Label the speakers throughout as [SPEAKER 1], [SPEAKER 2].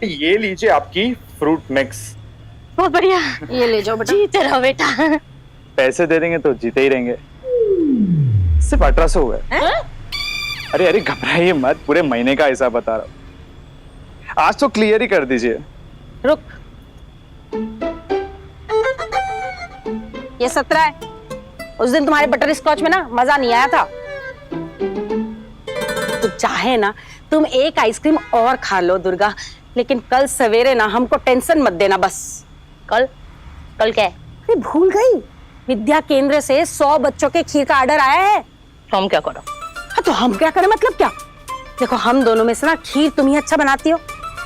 [SPEAKER 1] Aunty ये लीजिए आपकी फ्रूट मिक्स।
[SPEAKER 2] बहुत बढ़िया,
[SPEAKER 3] ये ले जाओ बेटा।
[SPEAKER 2] जीते रहो बेटा।
[SPEAKER 1] पैसे दे देंगे तो जीते ही रहेंगे। सिर्फ 1800 हुआ है। अरे अरे घबराइए मत, पूरे महीने का हिसाब बता रहा हूँ। आज तो क्लियर ही कर दीजिए।
[SPEAKER 3] रुक, ये 17 है। उस दिन तुम्हारे बटर स्कॉच में ना मजा नहीं आया था। तो चाहे ना तुम एक आइसक्रीम और खा लो दुर्गा, लेकिन कल सवेरे ना हमको टेंशन मत देना बस।
[SPEAKER 2] कल कल क्या है?
[SPEAKER 3] अरे भूल गई, विद्या केंद्र से 100 बच्चों के खीर का ऑर्डर आया है।
[SPEAKER 2] तो हम क्या करो?
[SPEAKER 3] हाँ तो हम क्या करें मतलब क्या? देखो हम दोनों में से ना खीर तुम ही अच्छा बनाती हो,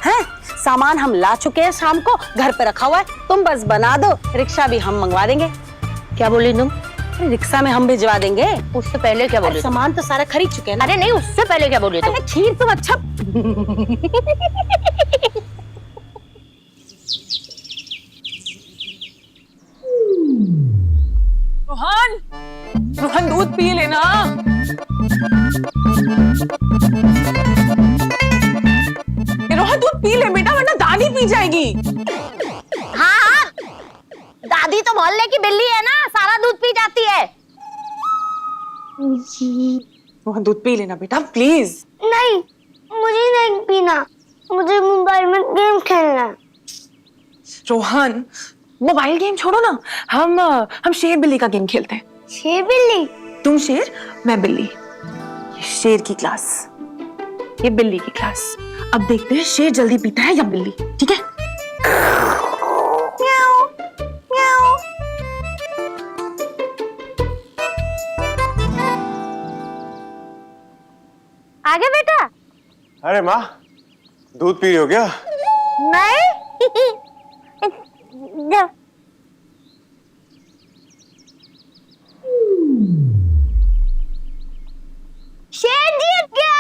[SPEAKER 3] हैं? सामान हम ला चुके हैं, शाम को घर पे रखा हुआ है, तुम बस बना दो। रिक्शा भी हम मंगवा देंगे।
[SPEAKER 2] क्या बोली तुम?
[SPEAKER 3] रिक्शा में हम भिजवा देंगे।
[SPEAKER 2] उससे पहले क्या बोले?
[SPEAKER 3] सामान तो सारा खरीद चुके हैं ना।
[SPEAKER 2] अरे नहीं, उससे पहले क्या बोले तुम?
[SPEAKER 3] अरे खीर तुम अच्छा
[SPEAKER 4] रोहन, रोहन दूध पी लेना। रोहन दूध पी ले बेटा, वरना दादी पी जाएगी।
[SPEAKER 2] हाँ, दादी तो मोहल्ले की बिल्ली है ना, सारा दूध पी जाती है।
[SPEAKER 4] रोहन दूध पी लेना बेटा प्लीज।
[SPEAKER 5] नहीं, मुझे नहीं पीना, मुझे मोबाइल में गेम खेलना है।
[SPEAKER 4] रोहन मोबाइल गेम छोड़ो ना, हम शेर बिल्ली का गेम खेलते हैं।
[SPEAKER 5] शेर बिल्ली?
[SPEAKER 4] तुम शेर, मैं बिल्ली। ये शेर की क्लास, ये बिल्ली की क्लास। अब देखते हैं शेर जल्दी पीता है या बिल्ली, ठीक है?
[SPEAKER 5] म्याऊ, म्याऊ।
[SPEAKER 2] आगे बेटा।
[SPEAKER 6] अरे माँ, दूध पी रही हो क्या?
[SPEAKER 2] नहीं।
[SPEAKER 5] शेर जीत गया,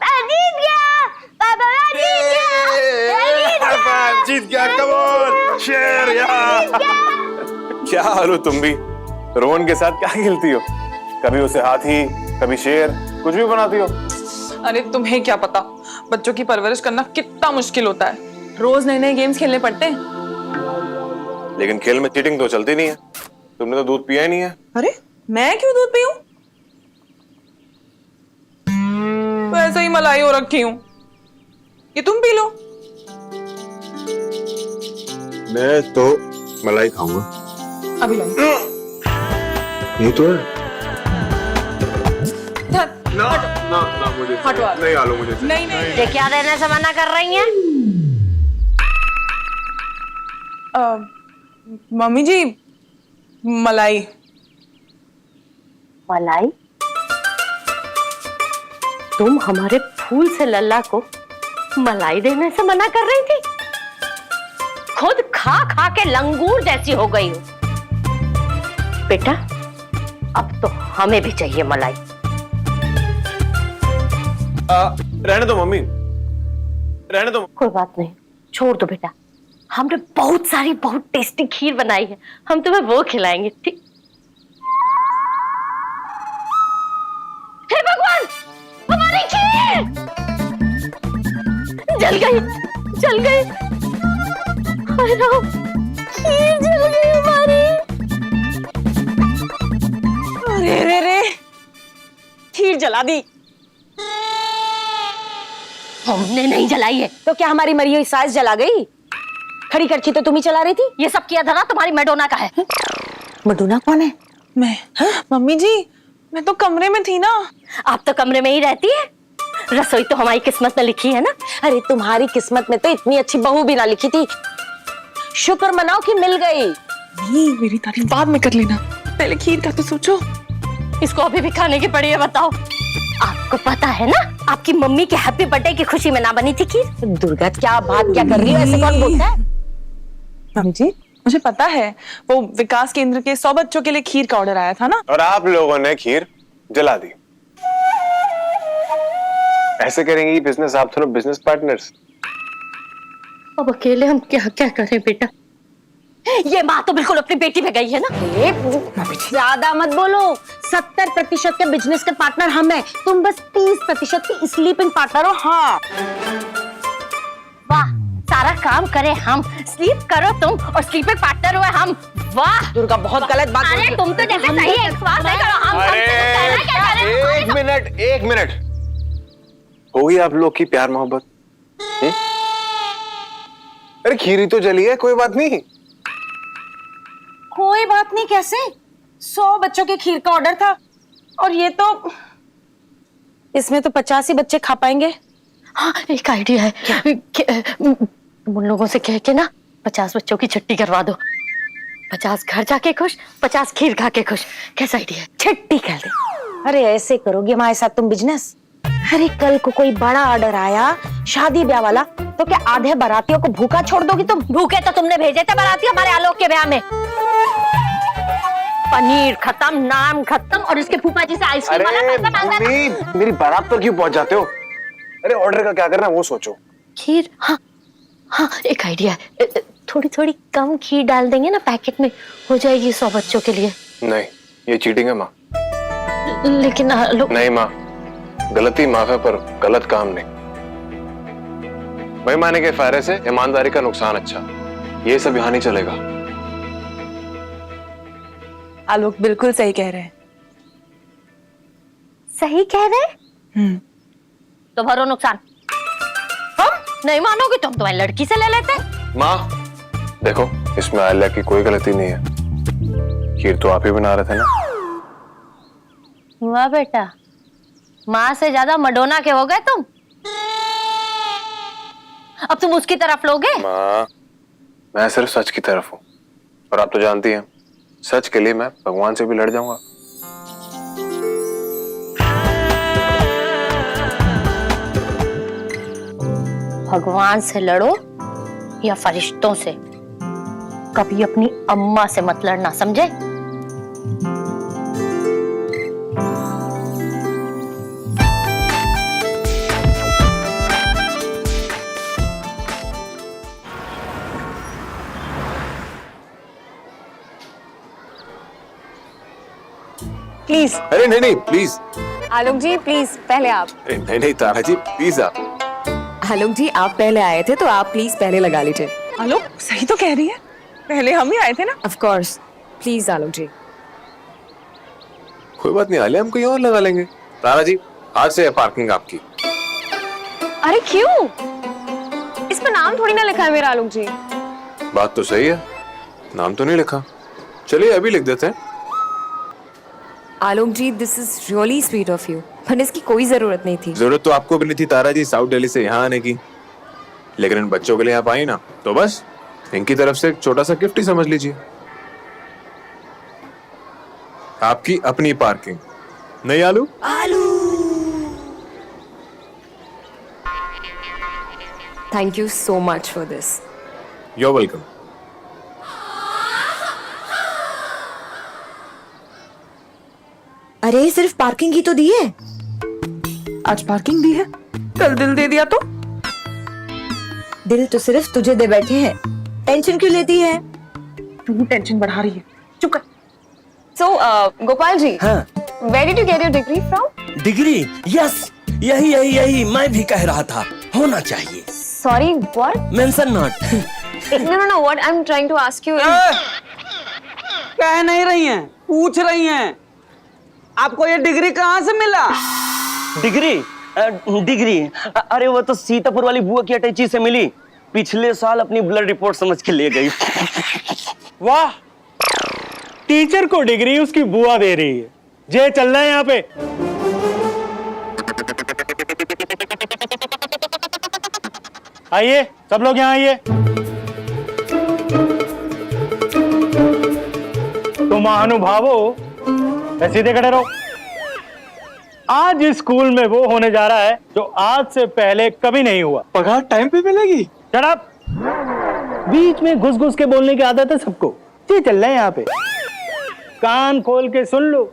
[SPEAKER 5] मैं जीत गया, पापा मैं जीत गया,
[SPEAKER 6] पापा जीत गया, कम ऑन शेर यार। क्या हाल हो तुम भी? रोहन के साथ क्या खेलती हो? कभी उसे हाथी, कभी शेर, कुछ भी बनाती हो।
[SPEAKER 4] अरे तुम्हें क्या पता बच्चों की परवरिश करना कितना मुश्किल होता है। रोज नए नए गेम्स खेलने पड़ते हैं।
[SPEAKER 6] लेकिन खेल में चीटिंग तो चलती नहीं है। तुमने तो दूध पिया ही नहीं है।
[SPEAKER 4] अरे मैं क्यों दूध पीऊं? तो ऐसे ही मलाई हो रखी हूं, ये तुम पी लो।
[SPEAKER 6] मैं तो मलाई खाऊंगा।
[SPEAKER 4] अभी लाई।
[SPEAKER 6] ये तो है।
[SPEAKER 4] ना
[SPEAKER 6] ना ना मुझे
[SPEAKER 4] हटवा।
[SPEAKER 6] नहीं आलू मुझे
[SPEAKER 4] नहीं नहीं।
[SPEAKER 2] ये क्या देने से मना कर रही हैं?
[SPEAKER 4] मम्मी जी, मलाई।
[SPEAKER 2] मलाई? तुम हमारे फूल से लल्ला को मलाई देने से मना कर रही थी? खुद खा खा के लंगूर जैसी हो गई हो। बेटा अब तो हमें भी चाहिए मलाई।
[SPEAKER 6] रहने दो मम्मी, रहने दो।
[SPEAKER 2] कोई बात नहीं, छोड़ दो बेटा। हमने बहुत सारी बहुत टेस्टी खीर बनाई है, हम तुम्हें वो खिलाएंगे, ठीक? हे भगवान, हमारी खीर जल गई, जल गई। हाय राम, खीर जल गई हमारी।
[SPEAKER 4] अरे रे रे, खीर जला दी।
[SPEAKER 2] हमने नहीं जलाई है।
[SPEAKER 3] तो क्या हमारी मरी हुई सास जला गई? खड़ी करछी तो तुम ही चला रही थी।
[SPEAKER 2] ये सब किया था ना तुम्हारी मैडोना का है।
[SPEAKER 3] मडोना कौन है?
[SPEAKER 4] मैं? मम्मी जी, मैं तो कमरे में थी ना।
[SPEAKER 2] आप तो कमरे में ही रहती है, रसोई तो हमारी किस्मत में लिखी है ना।
[SPEAKER 3] अरे तुम्हारी किस्मत में तो इतनी अच्छी बहू भी ना लिखी थी। शुक्र मनाओ कि मिल गई।
[SPEAKER 4] नहीं, मेरी तारीफ बाद में कर लेना, पहले खीर का तो सोचो।
[SPEAKER 2] इसको अभी भी खाने की पड़ी है, बताओ। आपको पता है ना, आपकी मम्मी के हैप्पी बर्थडे की खुशी में ना बनी थी खीर।
[SPEAKER 3] दुर्गा क्या बात क्या कर रही हो, ऐसे कौन बोलता है?
[SPEAKER 4] मम्मी जी, मुझे पता है, वो विकास केंद्र के 100 बच्चों के लिए खीर का ऑर्डर आया था ना।
[SPEAKER 6] और आप लोगों ने खीर जला दी। ऐसे करेंगी बिजनेस आप दोनों बिजनेस पार्टनर्स।
[SPEAKER 2] अब अकेले हम क्या क्या करें बेटा? ये माँ तो बिल्कुल अपनी बेटी पे गई है ना।
[SPEAKER 3] ज्यादा मत बोलो, 70% के बिजनेस के पार्टनर हम हैं, तुम बस 30% की स्लीपिंग पार्टनर हो। हाँ
[SPEAKER 2] वाह, सारा काम करे हम, स्लीप करो तुम और स्लीपिंग पार्टनर हुए हम। वाह
[SPEAKER 3] दुर्गा, बहुत गलत बात बोल रही
[SPEAKER 2] अरे
[SPEAKER 3] हो।
[SPEAKER 2] तुम तो जैसे सही है, विश्वास नहीं करो हम
[SPEAKER 6] अरे
[SPEAKER 2] तुमसे तो कहना क्या करें?
[SPEAKER 6] एक मिनट हो गई आप लोग की प्यार मोहब्बत? अरे खीरी तो जली है, कोई बात नहीं।
[SPEAKER 3] कोई बात नहीं कैसे? 100 बच्चों के खीर का ऑर्डर था और ये तो इसमें तो 50 ही बच्चे खा पाएंगे।
[SPEAKER 2] हाँ एक आइडिया है उन लोगों से कह के ना 50 बच्चों की छुट्टी करवा दो। 50 घर जाके खुश, 50 खीर खा के खुश। कैसा आइडिया है? छुट्टी कर दे।
[SPEAKER 3] अरे ऐसे करोगी हमारे साथ तुम बिजनेस? अरे कल को कोई बड़ा ऑर्डर आया शादी ब्याह वाला, तो क्या आधे बारातियों को भूखा छोड़ दोगी तुम?
[SPEAKER 2] भूखे तो तुमने भेजे थे बाराती हमारे आलोक के ब्याह में। पनीर खत्म, नाम खत्म और इसके फूफा जी से आइसक्रीम वाला पैसा मांगा था।
[SPEAKER 6] मेरी बारात पर क्यों पहुंच जाते हो? अरे ऑर्डर का क्या करना है वो सोचो।
[SPEAKER 2] खीर, हाँ हाँ एक आइडिया है। थोड़ी थोड़ी कम खीर डाल देंगे ना पैकेट में, हो जाएगी 100 बच्चों के लिए।
[SPEAKER 6] नहीं ये चीटिंग है माँ।
[SPEAKER 2] लेकिन आलोक
[SPEAKER 6] नहीं माँ, गलती माफ है पर गलत काम नहीं। बेईमानी के फायदे से ईमानदारी का नुकसान अच्छा, ये सब यहाँ नहीं चलेगा।
[SPEAKER 4] आलोक बिल्कुल सही कह रहे हैं।
[SPEAKER 2] सही कह रहे? तो भरो नुकसान। हम नहीं मानोगे तुम तुम्हारी लड़की से ले लेते।
[SPEAKER 6] माँ देखो, इसमें आलिया की कोई गलती नहीं है, खीर तो आप ही बना रहे थे ना।
[SPEAKER 2] वाह बेटा, माँ से ज्यादा मडोना के हो गए तुम। अब तुम उसकी तरफ लोगे?
[SPEAKER 6] माँ मैं सिर्फ सच की तरफ हूँ, और आप तो जानती हैं सच के लिए मैं भगवान से भी लड़ जाऊंगा।
[SPEAKER 2] भगवान से लड़ो या फरिश्तों से, कभी अपनी अम्मा से मत लड़ना, समझे?
[SPEAKER 3] प्लीज
[SPEAKER 6] अरे नहीं नहीं प्लीज।
[SPEAKER 7] आलोक जी प्लीज पहले आप।
[SPEAKER 6] अरे नहीं नहीं तारा जी प्लीज आप।
[SPEAKER 7] आलोक जी आप पहले आए थे तो आप प्लीज पहले लगा लीजिए।
[SPEAKER 4] आलोक सही तो कह रही है, पहले हम ही आए थे ना।
[SPEAKER 7] ऑफ कोर्स प्लीज आलोक जी।
[SPEAKER 6] कोई बात नहीं आलिया, हम कहीं और लगा लेंगे। तारा जी आज से है पार्किंग आपकी।
[SPEAKER 7] अरे क्यों? इस पर नाम थोड़ी ना लिखा है मेरा आलोक जी।
[SPEAKER 6] बात तो सही है, नाम तो नहीं लिखा। चलिए अभी लिख देते हैं।
[SPEAKER 7] Alok ji this is really sweet of you, पर इसकी कोई जरूरत नहीं थी।
[SPEAKER 6] जरूरत तो आपको भी नहीं थी तारा जी साउथ दिल्ली से यहाँ आने की, लेकिन इन बच्चों के लिए आप आई ना, तो बस इनकी तरफ से एक छोटा सा गिफ्ट ही समझ लीजिए। आपकी अपनी पार्किंग। नहीं आलू?
[SPEAKER 7] Thank you so much for this.
[SPEAKER 6] You're welcome.
[SPEAKER 7] अरे सिर्फ पार्किंग ही तो दी है।
[SPEAKER 4] आज पार्किंग दी है, कल दिल दे दिया तो?
[SPEAKER 7] दिल तो सिर्फ तुझे दे बैठे हैं, टेंशन क्यों लेती है?
[SPEAKER 4] तू टेंशन बढ़ा रही है, चुप कर।
[SPEAKER 7] So गोपाल जी,
[SPEAKER 8] हाँ,
[SPEAKER 7] where did you get your degree from?
[SPEAKER 8] Degree? Yes, यही मैं भी कह रहा था, होना चाहिए।
[SPEAKER 7] Sorry, what?
[SPEAKER 8] Mention not.
[SPEAKER 7] No, what I'm trying to ask you is
[SPEAKER 9] कह नहीं रही हैं, पूछ रही हैं आपको ये डिग्री कहाँ से मिला? डिग्री? डिग्री अरे वो तो सीतापुर वाली बुआ की अटैची से मिली, पिछले साल अपनी ब्लड रिपोर्ट समझ के ले गई।
[SPEAKER 10] वाह, टीचर को डिग्री उसकी बुआ दे रही है। जे चल रहा है यहाँ पे। आइए सब लोग यहाँ आइए। तो महानुभावो सीधे खड़े रहो। आज इस स्कूल में वो होने जा रहा है जो आज से पहले कभी नहीं हुआ।
[SPEAKER 1] पगार टाइम पे मिलेगी?
[SPEAKER 10] Shut up! बीच में घुस घुस के बोलने की आदत है सबको। जी चल रहे हैं यहाँ पे, कान खोल के सुन लो।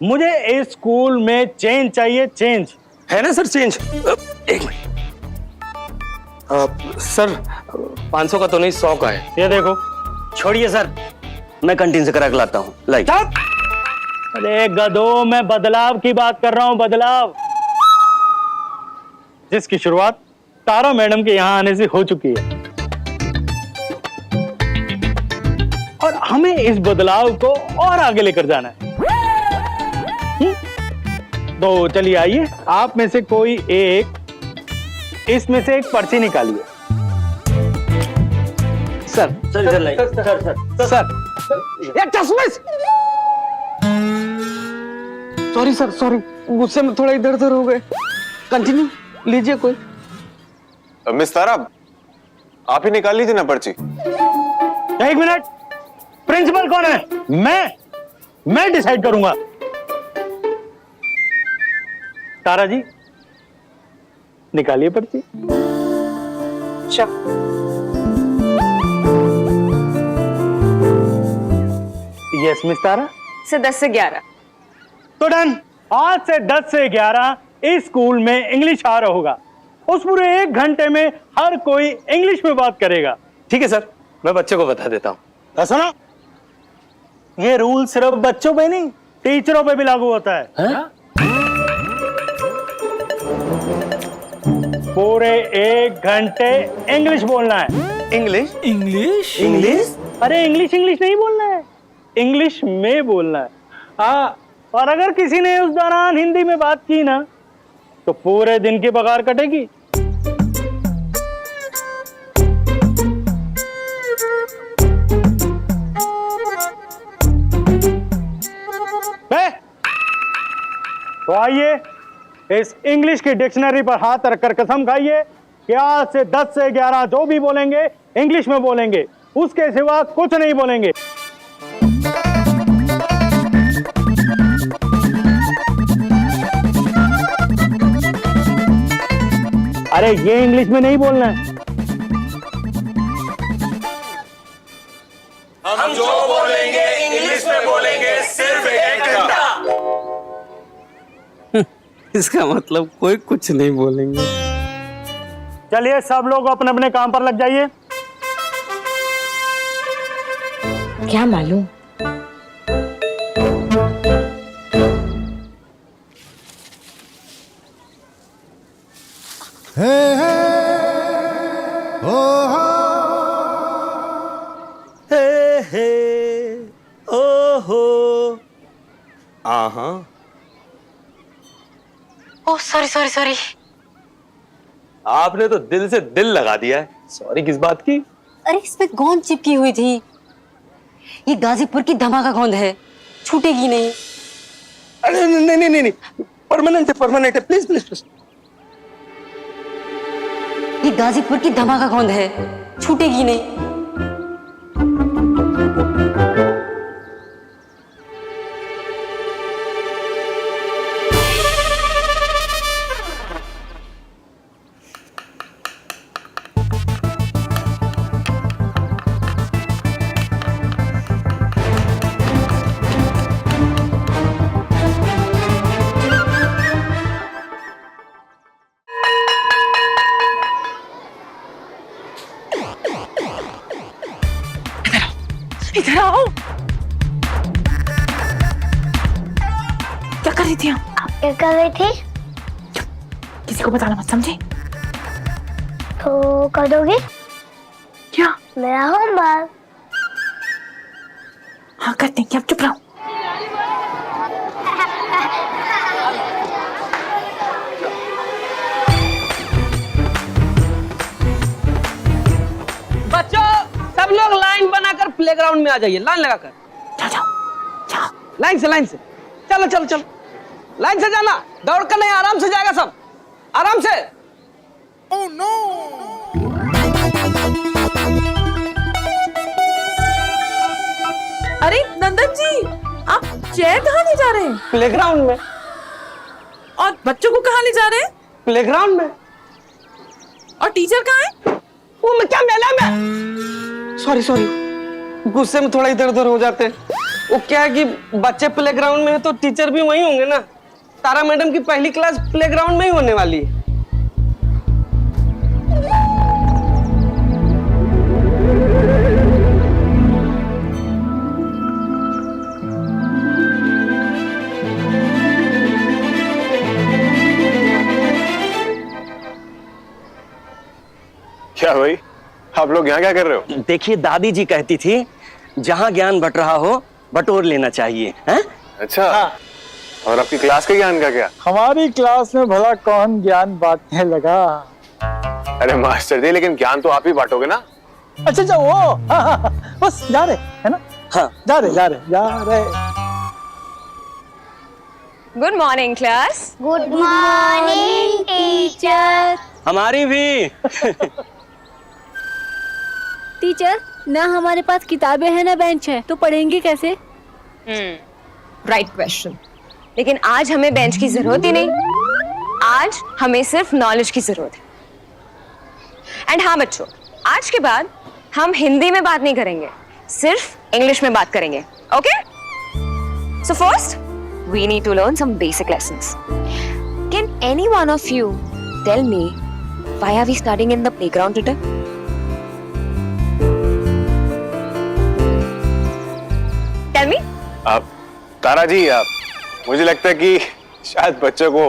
[SPEAKER 10] मुझे इस स्कूल में चेंज चाहिए, चेंज
[SPEAKER 9] है ना सर चेंज? एक मिनट सर, 500 का तो नहीं 100 का है।
[SPEAKER 10] ये देखो।
[SPEAKER 9] छोड़िए सर, मैं कैंटीन से करा के लाता हूँ। लाइक
[SPEAKER 10] अरे गधो, मैं बदलाव की बात कर रहा हूँ, बदलाव जिसकी शुरुआत तारा मैडम के यहाँ आने से हो चुकी है। और हमें इस बदलाव को और आगे लेकर जाना है। तो चलिए आइए, आप में से कोई एक इसमें से एक पर्ची निकालिए।
[SPEAKER 9] सर सर ये चश्मे सॉरी सर सॉरी, गुस्से में थोड़ा इधर उधर हो गए। कंटिन्यू लीजिए कोई।
[SPEAKER 6] मिस तारा, आप ही निकाल लीजिए ना पर्ची।
[SPEAKER 10] एक मिनट, प्रिंसिपल कौन है? मैं डिसाइड करूंगा। तारा जी निकालिए पर्ची। यस मिस तारा।
[SPEAKER 7] से 10 से 11।
[SPEAKER 10] तो डन, आज से 10 से 11 इस स्कूल में इंग्लिश आ रहा होगा। उस पूरे 1 घंटे में हर कोई इंग्लिश में बात करेगा।
[SPEAKER 8] ठीक है सर, मैं बच्चे को बता देता हूँ।
[SPEAKER 10] सुनो, ये रूल सिर्फ बच्चों पे नहीं, टीचरों पे भी लागू होता है। पूरे 1 घंटे इंग्लिश बोलना है।
[SPEAKER 8] English English English?
[SPEAKER 10] अरे इंग्लिश नहीं बोलना है, इंग्लिश में बोलना है। हाँ, और अगर किसी ने उस दौरान हिंदी में बात की ना, तो पूरे दिन की पगार कटेगी। तो आइए, इस इंग्लिश की डिक्शनरी पर हाथ रखकर कसम खाइए कि आज से 10 से 11 जो भी बोलेंगे इंग्लिश में बोलेंगे, उसके सिवा कुछ नहीं बोलेंगे। अरे ये इंग्लिश में नहीं बोलना है।
[SPEAKER 6] हम जो बोलेंगे इंग्लिश में बोलेंगे, सिर्फ 1 घंटा।
[SPEAKER 9] इसका मतलब कोई कुछ नहीं बोलेंगे।
[SPEAKER 10] चलिए सब लोग अपने अपने काम पर लग जाइए।
[SPEAKER 2] क्या मालूम,
[SPEAKER 8] ओह सॉरी सॉरी सॉरी। आपने तो दिल से दिल लगा दिया है। सॉरी किस बात की?
[SPEAKER 3] अरे इस पे गोंद चिपकी हुई थी। ये गाजीपुर की धमाका गोंद है, छूटेगी नहीं।
[SPEAKER 8] अरे नहीं, परमानेंट है, प्लीज प्लीज प्लीज।
[SPEAKER 3] ये गाजीपुर की धमाका गोंद है, छूटेगी नहीं।
[SPEAKER 4] इधर आओ। क्या कर रही थी आप?
[SPEAKER 5] क्या कर रही थी?
[SPEAKER 4] किसी को बताना मत, समझे?
[SPEAKER 5] तो कर दोगी?
[SPEAKER 4] क्या?
[SPEAKER 5] मेरा होमवर्क।
[SPEAKER 4] हाँ करते हैं, क्या? चुप रहो।
[SPEAKER 9] बच्चों सब लोग लाइन बनाकर प्लेग्राउंड में आ जाइए, लाइन लगाकर।
[SPEAKER 4] जाओ।
[SPEAKER 9] लाइन से चलो चलो चलो, लाइन से जाना, दौड़ कर नहीं, आराम से जाएगा सब, आराम से। Oh no.
[SPEAKER 4] अरे नंदन जी, आप चेयर कहाँ ले जा रहे हैं?
[SPEAKER 9] प्लेग्राउंड में।
[SPEAKER 4] और बच्चों को कहाँ ले जा रहे हैं?
[SPEAKER 9] प्लेग्राउंड में।
[SPEAKER 4] और टीचर कहाँ है?
[SPEAKER 9] वो मैं क्या, मेला में? सॉरी, गुस्से में थोड़ा इधर उधर हो जाते हैं। वो क्या है कि बच्चे प्लेग्राउंड में है तो टीचर भी वहीं होंगे ना। तारा मैडम की पहली क्लास प्लेग्राउंड में ही होने वाली है।
[SPEAKER 6] क्या भाई, आप लोग यहाँ क्या कर रहे हो?
[SPEAKER 8] देखिए दादी जी कहती थी
[SPEAKER 9] जहाँ ज्ञान बट रहा हो बटोर लेना चाहिए, हैं?
[SPEAKER 6] अच्छा। और आपकी क्लास के ज्ञान का क्या?
[SPEAKER 10] हमारी क्लास में भला कौन ज्ञान बांटने लगा?
[SPEAKER 6] अरे मास्टर जी, लेकिन ज्ञान तो आप ही बांटोगे ना।
[SPEAKER 10] अच्छा अच्छा, वो हाँ, बस जा रहे है ना?
[SPEAKER 9] हाँ,
[SPEAKER 10] जा रहे।
[SPEAKER 7] Good morning class.
[SPEAKER 5] Good morning teacher.
[SPEAKER 9] हमारी भी।
[SPEAKER 11] टीचर ना हमारे पास किताबें हैं ना बेंच है, तो पढ़ेंगे कैसे?
[SPEAKER 7] Right question. लेकिन आज हमें बेंच की जरूरत ही नहीं, आज हमें सिर्फ नॉलेज की जरूरत है। एंड हाँ बच्चों, आज के बाद हम हिंदी में बात नहीं करेंगे, सिर्फ इंग्लिश में बात करेंगे। Okay? So first we need to learn some basic lessons. Can any one of you tell me why are we studying in the playground today? Tell me.
[SPEAKER 6] तारा जी, मुझे लगता है कि शायद बच्चों को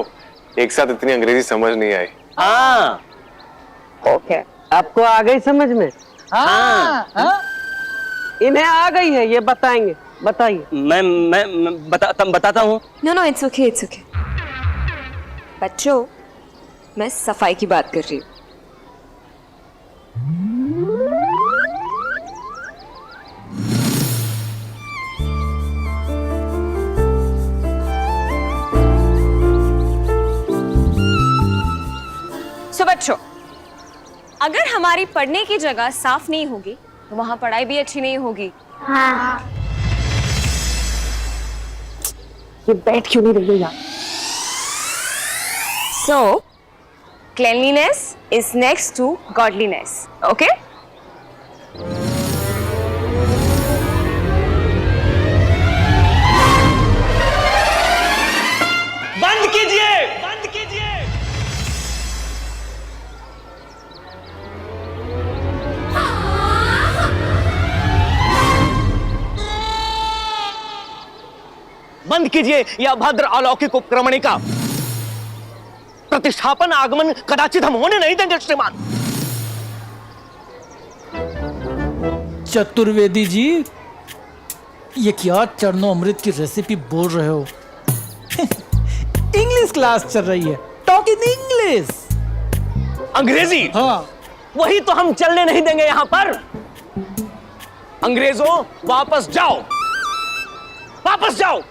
[SPEAKER 6] एक साथ इतनी अंग्रेजी समझ नहीं आई।
[SPEAKER 9] हाँ,
[SPEAKER 7] Okay.
[SPEAKER 12] आपको आ गई समझ में?
[SPEAKER 9] हाँ।
[SPEAKER 12] इन्हें आ गई है, ये बताएंगे। बताइए।
[SPEAKER 9] मैं बताता हूँ।
[SPEAKER 7] No, no, it's okay, it's okay. बच्चों, मैं सफाई की बात कर रही हूँ। So बच्चों, अगर हमारी पढ़ने की जगह साफ नहीं होगी तो वहां पढ़ाई भी अच्छी नहीं होगी।
[SPEAKER 5] हाँ।
[SPEAKER 7] ये बैठ क्यों नहीं रही यार? So, cleanliness is next to godliness. Okay?
[SPEAKER 9] बंद कीजिए, बंद कीजिए। बंद कीजिए यह अभद्र अलौकिक उपक्रमणिका। प्रतिष्ठापन आगमन कदाचित हम होने नहीं देंगे श्रीमान।
[SPEAKER 13] चतुर्वेदी जी, ये क्या चरणों अमृत की रेसिपी बोल रहे हो? इंग्लिश क्लास चल रही है, टॉक इन इंग्लिश।
[SPEAKER 9] अंग्रेजी?
[SPEAKER 13] हाँ,
[SPEAKER 9] वही तो हम चलने नहीं देंगे यहां पर। अंग्रेजों, वापस जाओ, वापस जाओ।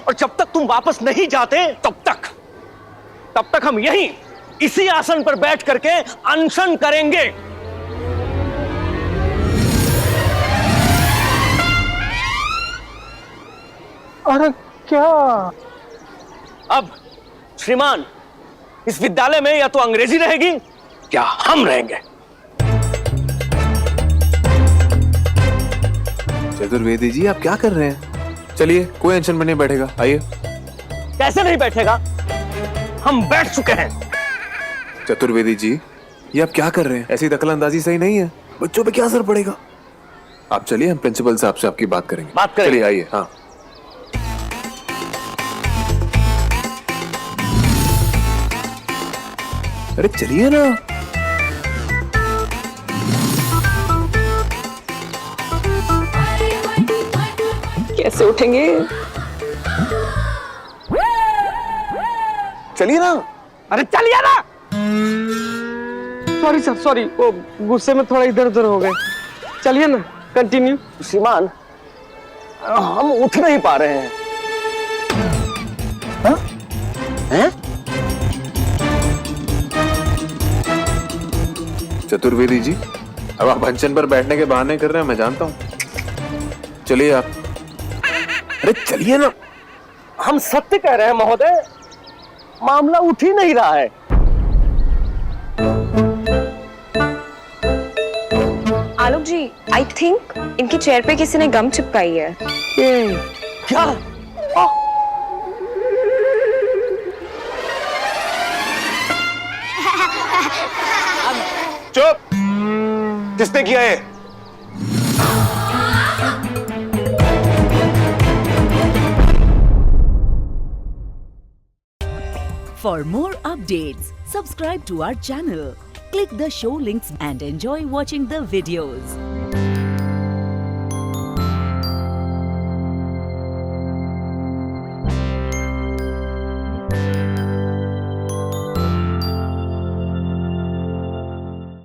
[SPEAKER 9] और जब तक तुम वापस नहीं जाते तब तक हम यहीं इसी आसन पर बैठ करके अनशन करेंगे।
[SPEAKER 10] अरे क्या?
[SPEAKER 9] अब श्रीमान, इस विद्यालय में या तो अंग्रेजी रहेगी या हम रहेंगे।
[SPEAKER 6] चतुर्वेदी जी, आप क्या कर रहे हैं? चलिए, कोई टेंशन में नहीं बैठेगा, आइए।
[SPEAKER 9] कैसे नहीं बैठेगा? हम बैठ चुके हैं।
[SPEAKER 6] चतुर्वेदी जी, ये आप क्या कर रहे हैं? ऐसी दखलंदाजी सही नहीं है, बच्चों पे क्या असर पड़ेगा? आप चलिए, हम प्रिंसिपल साहब से आपकी बात करेंगे। चलिए, आइए। हाँ, अरे चलिए ना।
[SPEAKER 7] कैसे उठेंगे?
[SPEAKER 6] चलिए ना।
[SPEAKER 12] अरे चलिए ना। सॉरी सर, सॉरी, वो गुस्से में थोड़ा इधर उधर हो गए। चलिए ना, कंटिन्यू।
[SPEAKER 9] श्रीमान, हम उठ नहीं पा रहे हैं।
[SPEAKER 6] हाँ?
[SPEAKER 9] हैं?
[SPEAKER 6] चतुर्वेदी जी, अब आप अनशन पर बैठने के बहाने कर रहे हैं, मैं जानता हूं। चलिए आप। अरे चलिए ना।
[SPEAKER 9] हम सत्य कह रहे हैं महोदय, मामला उठ ही नहीं रहा है।
[SPEAKER 7] आलोक जी, आई थिंक इनकी चेयर पे किसी ने गम चिपकाई है।
[SPEAKER 9] क्या?
[SPEAKER 6] चुप! किसने किया है?
[SPEAKER 14] For more updates, subscribe to our channel, click the show links and enjoy watching the videos.